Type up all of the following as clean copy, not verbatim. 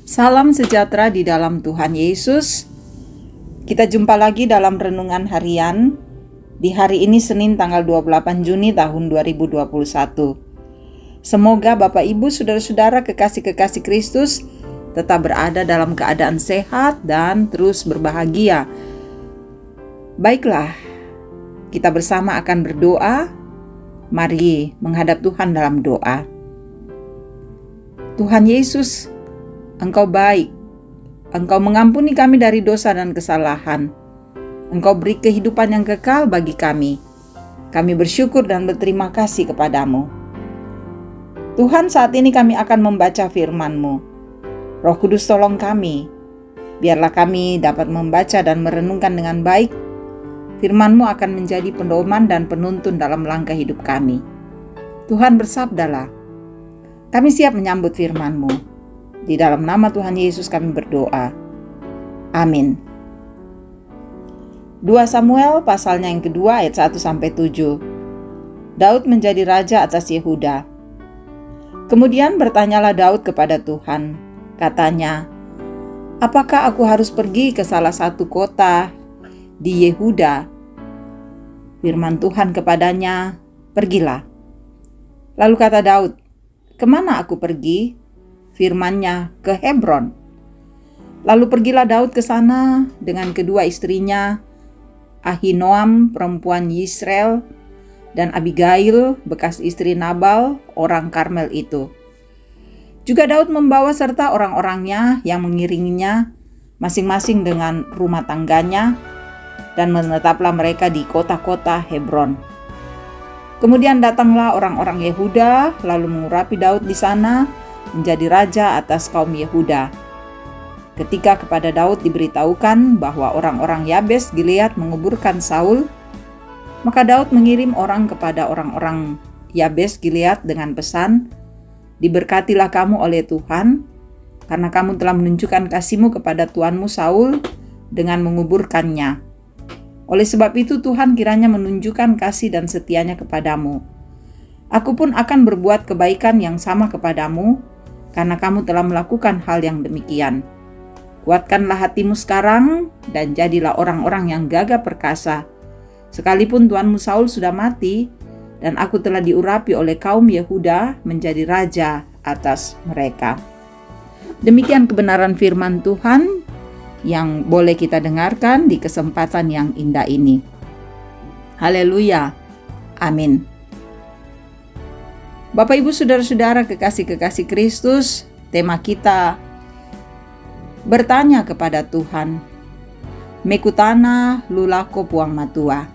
Salam sejahtera di dalam Tuhan Yesus. Kita jumpa lagi dalam renungan harian di hari ini Senin tanggal 28 Juni tahun 2021. Semoga Bapak Ibu Saudara-saudara kekasih-kekasih Kristus tetap berada dalam keadaan sehat dan terus berbahagia. Baiklah, kita bersama akan berdoa. Mari menghadap Tuhan dalam doa. Tuhan Yesus, Engkau baik, Engkau mengampuni kami dari dosa dan kesalahan. Engkau beri kehidupan yang kekal bagi kami. Kami bersyukur dan berterima kasih kepadamu. Tuhan, saat ini kami akan membaca firman-Mu. Roh Kudus tolong kami, biarlah kami dapat membaca dan merenungkan dengan baik. Firman-Mu akan menjadi pedoman dan penuntun dalam langkah hidup kami. Tuhan, bersabdalah, kami siap menyambut firman-Mu. Di dalam nama Tuhan Yesus kami berdoa. Amin. 2 Samuel pasalnya yang kedua ayat 1-7. Daud menjadi raja atas Yehuda. Kemudian bertanyalah Daud kepada Tuhan. Katanya, apakah aku harus pergi ke salah satu kota di Yehuda? Firman Tuhan kepadanya, pergilah. Lalu kata Daud, kemana aku pergi? Firman-Nya, ke Hebron. Lalu pergilah Daud ke sana dengan kedua istrinya, Ahinoam perempuan Yisrael, dan Abigail bekas istri Nabal orang Karmel itu. Juga Daud membawa serta orang-orangnya yang mengiringinya, masing-masing dengan rumah tangganya, dan menetaplah mereka di kota-kota Hebron. Kemudian datanglah orang-orang Yehuda, lalu mengurapi Daud di sana, menjadi raja atas kaum Yehuda. Ketika kepada Daud diberitahukan bahwa orang-orang Yabes Gilead menguburkan Saul, maka Daud mengirim orang kepada orang-orang Yabes Gilead dengan pesan, diberkatilah kamu oleh Tuhan, karena kamu telah menunjukkan kasih-Mu kepada tuanmu Saul dengan menguburkannya. Oleh sebab itu Tuhan kiranya menunjukkan kasih dan setianya kepadamu. Aku pun akan berbuat kebaikan yang sama kepadamu, karena kamu telah melakukan hal yang demikian. Kuatkanlah hatimu sekarang, dan jadilah orang-orang yang gagah perkasa. Sekalipun tuanmu Saul sudah mati, dan aku telah diurapi oleh kaum Yehuda menjadi raja atas mereka. Demikian kebenaran firman Tuhan yang boleh kita dengarkan di kesempatan yang indah ini. Haleluya. Amin. Bapak Ibu Saudara-saudara kekasih-kekasih Kristus, tema kita bertanya kepada Tuhan. Mekutana lulako puang matua.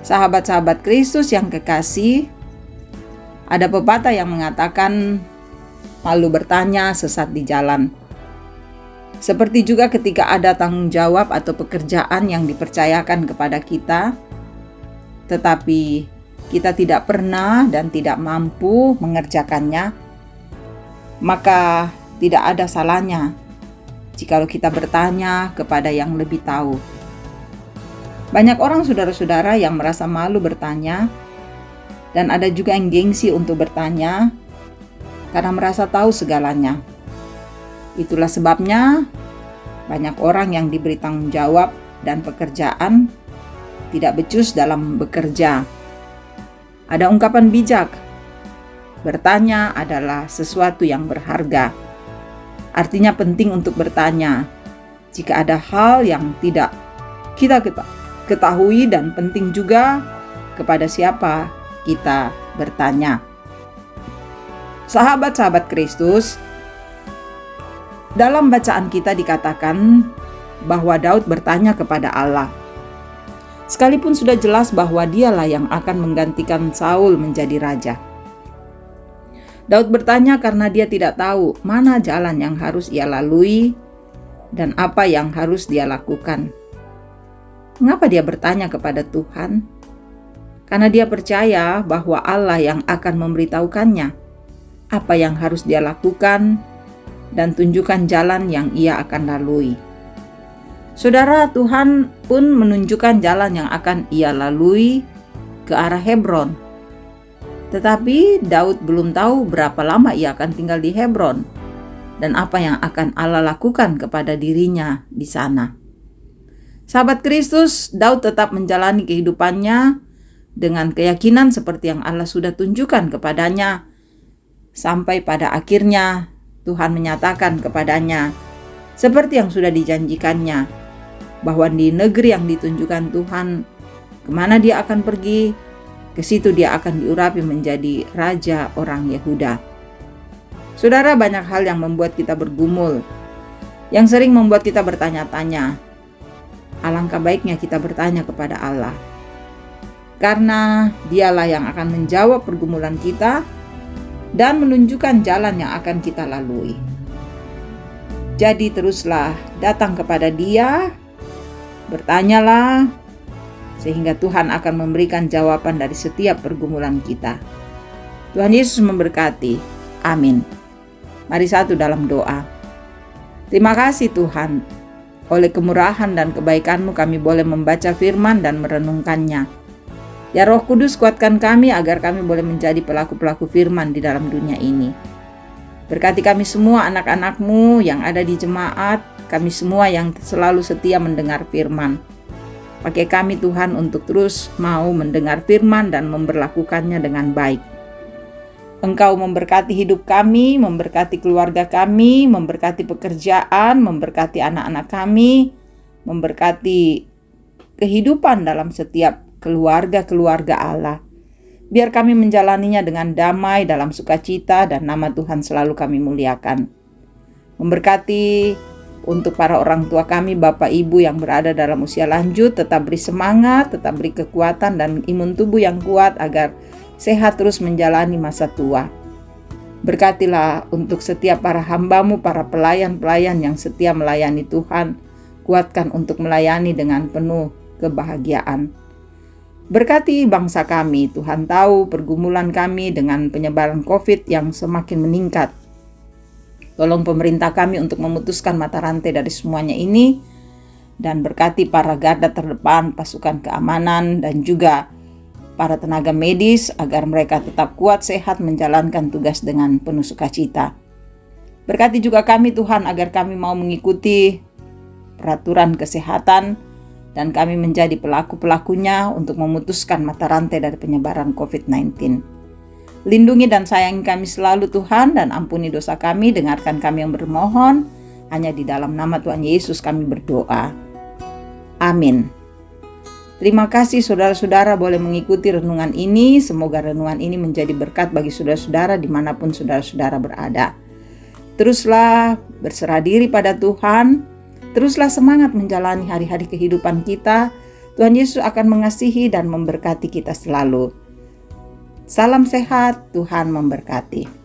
Sahabat-sahabat Kristus yang kekasih, ada pepatah yang mengatakan malu bertanya sesat di jalan. Seperti juga ketika ada tanggung jawab atau pekerjaan yang dipercayakan kepada kita, tetapi kita tidak pernah dan tidak mampu mengerjakannya, maka tidak ada salahnya jikalau kita bertanya kepada yang lebih tahu. Banyak orang saudara-saudara yang merasa malu bertanya, dan ada juga yang gengsi untuk bertanya karena merasa tahu segalanya. Itulah sebabnya banyak orang yang diberi tanggung jawab dan pekerjaan tidak becus dalam bekerja. Ada ungkapan bijak, bertanya adalah sesuatu yang berharga. Artinya penting untuk bertanya jika ada hal yang tidak kita ketahui, dan penting juga kepada siapa kita bertanya. Sahabat-sahabat Kristus, dalam bacaan kita dikatakan bahwa Daud bertanya kepada Allah. Sekalipun sudah jelas bahwa dialah yang akan menggantikan Saul menjadi raja. Daud bertanya karena dia tidak tahu mana jalan yang harus ia lalui dan apa yang harus dia lakukan. Mengapa dia bertanya kepada Tuhan? Karena dia percaya bahwa Allah yang akan memberitahukannya apa yang harus dia lakukan dan tunjukkan jalan yang ia akan lalui. Saudara, Tuhan pun menunjukkan jalan yang akan ia lalui ke arah Hebron. Tetapi Daud belum tahu berapa lama ia akan tinggal di Hebron. dan apa yang akan Allah lakukan kepada dirinya di sana. Sahabat Kristus, Daud tetap menjalani kehidupannya dengan keyakinan seperti yang Allah sudah tunjukkan kepadanya, sampai pada akhirnya Tuhan menyatakan kepadanya seperti yang sudah dijanjikannya, bahwa di negeri yang ditunjukkan Tuhan, kemana dia akan pergi, ke situ dia akan diurapi menjadi raja orang Yehuda. Saudara, banyak hal yang membuat kita bergumul, yang sering membuat kita bertanya-tanya. Alangkah baiknya kita bertanya kepada Allah, karena Dialah yang akan menjawab pergumulan kita dan menunjukkan jalan yang akan kita lalui. Jadi teruslah datang kepada Dia, bertanyalah, sehingga Tuhan akan memberikan jawaban dari setiap pergumulan kita. Tuhan Yesus memberkati. Amin. Mari satu dalam doa. Terima kasih Tuhan, oleh kemurahan dan kebaikan-Mu kami boleh membaca firman dan merenungkannya. Ya Roh Kudus, kuatkan kami agar kami boleh menjadi pelaku-pelaku firman di dalam dunia ini. Berkati kami semua anak-anak-Mu yang ada di jemaat, kami semua yang selalu setia mendengar firman. Pakai kami Tuhan untuk terus mau mendengar firman dan memberlakukannya dengan baik. Engkau memberkati hidup kami, memberkati keluarga kami, memberkati pekerjaan, memberkati anak-anak kami, memberkati kehidupan dalam setiap keluarga-keluarga Allah. Biar kami menjalaninya dengan damai dalam sukacita dan nama Tuhan selalu kami muliakan. Memberkati untuk para orang tua kami, Bapak Ibu yang berada dalam usia lanjut, tetap beri semangat, tetap beri kekuatan dan imun tubuh yang kuat agar sehat terus menjalani masa tua. Berkatilah untuk setiap para hamba-Mu, para pelayan-pelayan yang setia melayani Tuhan. Kuatkan untuk melayani dengan penuh kebahagiaan. Berkati bangsa kami, Tuhan tahu pergumulan kami dengan penyebaran COVID yang semakin meningkat. Tolong pemerintah kami untuk memutuskan mata rantai dari semuanya ini, dan berkati para garda terdepan, pasukan keamanan, dan juga para tenaga medis agar mereka tetap kuat, sehat, menjalankan tugas dengan penuh sukacita. Berkati juga kami Tuhan agar kami mau mengikuti peraturan kesehatan dan kami menjadi pelaku-pelakunya untuk memutuskan mata rantai dari penyebaran COVID-19. Lindungi dan sayangi kami selalu Tuhan, dan ampuni dosa kami, dengarkan kami yang bermohon. Hanya di dalam nama Tuhan Yesus kami berdoa. Amin. Terima kasih saudara-saudara boleh mengikuti renungan ini. Semoga renungan ini menjadi berkat bagi saudara-saudara dimanapun saudara-saudara berada. Teruslah berserah diri pada Tuhan. Teruslah semangat menjalani hari-hari kehidupan kita. Tuhan Yesus akan mengasihi dan memberkati kita selalu. Salam sehat, Tuhan memberkati.